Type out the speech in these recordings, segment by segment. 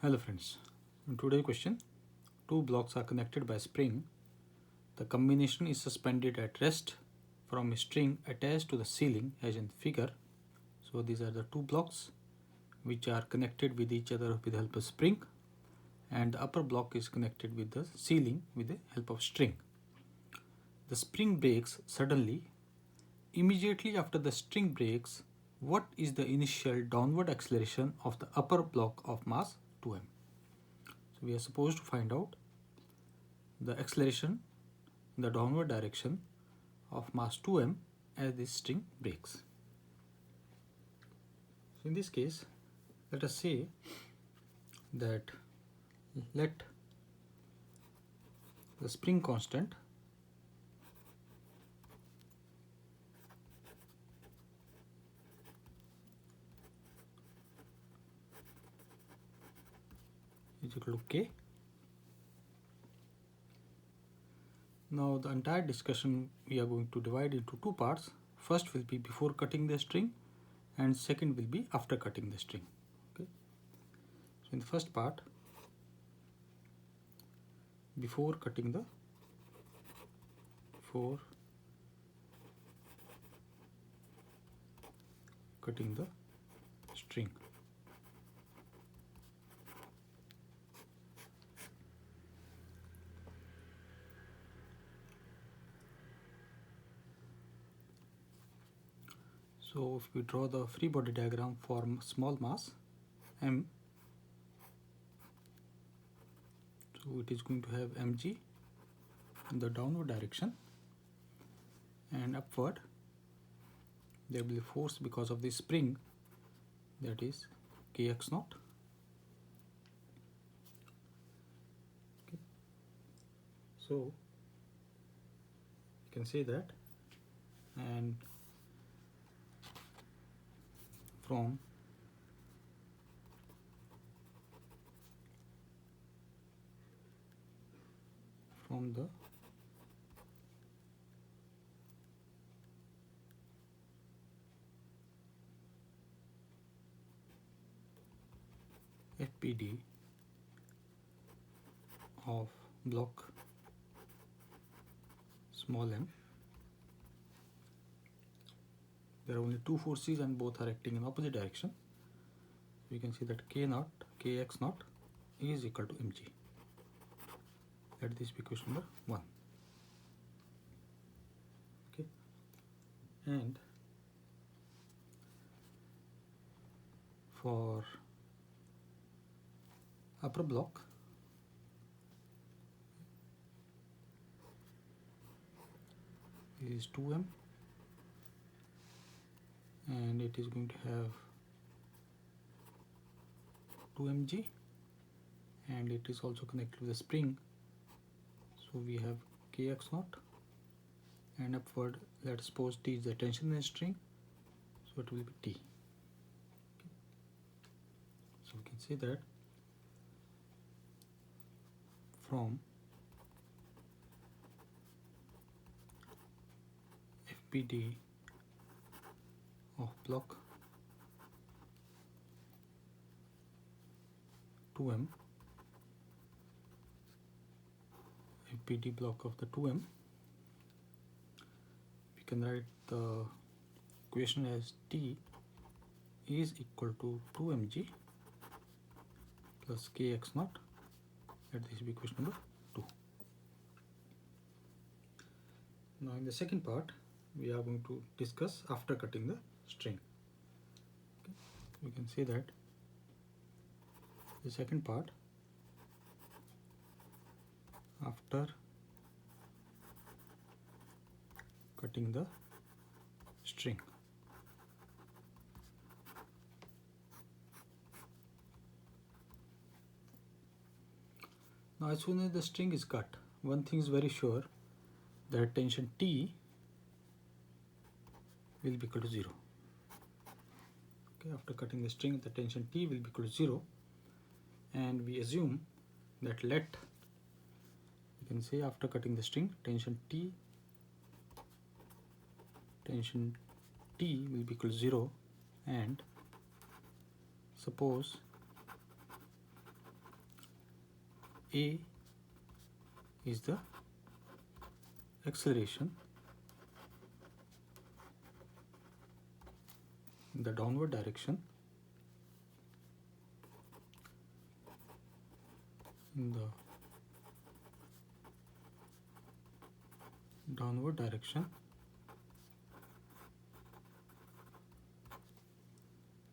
Hello friends, in today's question, two blocks are connected by spring. The combination is suspended at rest from a string attached to the ceiling as in figure. So these are the two blocks which are connected with each other with the help of spring, and the upper block is connected with the ceiling with the help of string. The spring breaks suddenly. Immediately after the string breaks, what is the initial downward acceleration of the upper block of mass 2m? So we are supposed to find out the acceleration in the downward direction of mass 2m as this string breaks. So in this case, let us say that let the spring constant is equal to k. Now the entire discussion we are going to divide into two parts. First will be before cutting the string and second will be after cutting the string. Okay. So in the first part, before cutting the string. So if we draw the free body diagram for small mass m, so it is going to have mg in the downward direction, and upward there will be force because of the spring, that is kx naught. Okay. So you can say that, and from the FPD of block small m, there are only two forces and both are acting in opposite direction. We can see that k naught, kx naught is equal to mg. Let this be question number 1. Okay, and for upper block, is 2m, and it is going to have 2mg, and it is also connected with the spring, so we have kx naught, and upward let us suppose t is the tension in the string, so it will be t. Okay. So we can say that from FPD of block 2m, FPD block of the 2m, we can write the equation as T is equal to 2mg plus kx naught. Let this be equation number 2. Now in the second part, we are going to discuss after cutting the string. Okay. We can say that the second part, after cutting the string. Now as soon as the string is cut, one thing is very sure, that tension T will be equal to 0. Okay, after cutting the string, the tension T will be equal to 0, and we assume that you can say after cutting the string, tension T will be equal to 0, and suppose A is the acceleration in the downward direction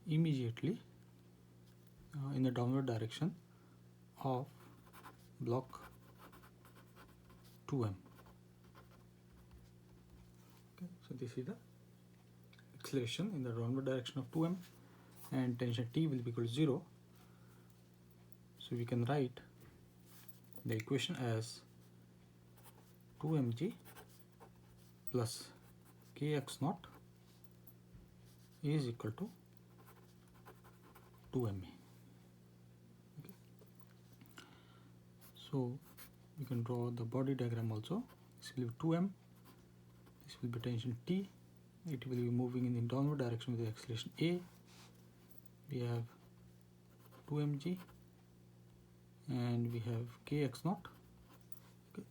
immediately in the downward direction of block 2m. Okay, so this is the acceleration in the downward direction of 2m, and tension T will be equal to 0. So we can write the equation as 2mg plus kx naught is equal to 2ma. Okay. So we can draw the body diagram also. This will be 2m, this will be tension T, it will be moving in the downward direction with the acceleration A. We have 2mg and we have kx naught. Okay.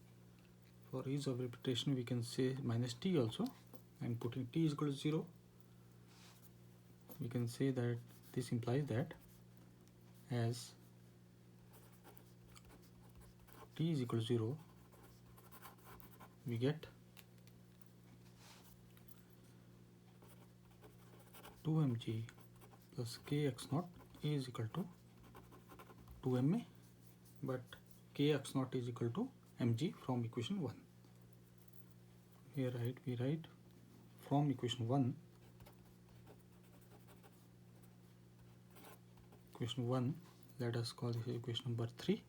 For ease of repetition we can say minus T also, and putting T is equal to 0, we can say that this implies that as T is equal to 0, we get 2mg plus kx naught is equal to 2ma, but kx naught is equal to mg from equation 1. Here we write from equation 1, let us call this equation number 3.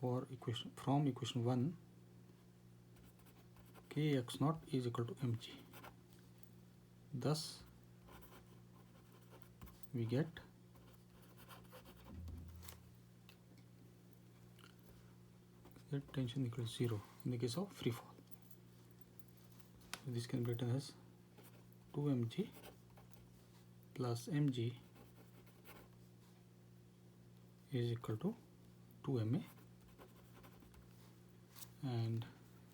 From equation 1, kx naught is equal to mg. Thus we get tension equal to 0 in the case of free fall. So this can be written as 2mg plus mg is equal to 2ma, and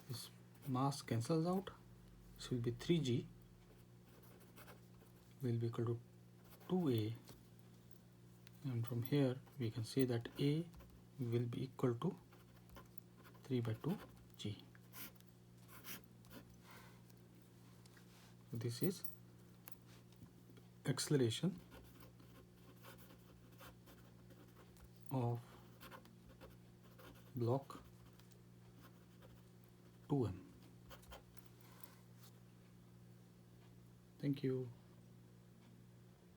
this mass cancels out. This will be 3g will be equal to 2a, and from here we can say that a will be equal to 3 by 2 g. So this is acceleration of block 2m. Thank you.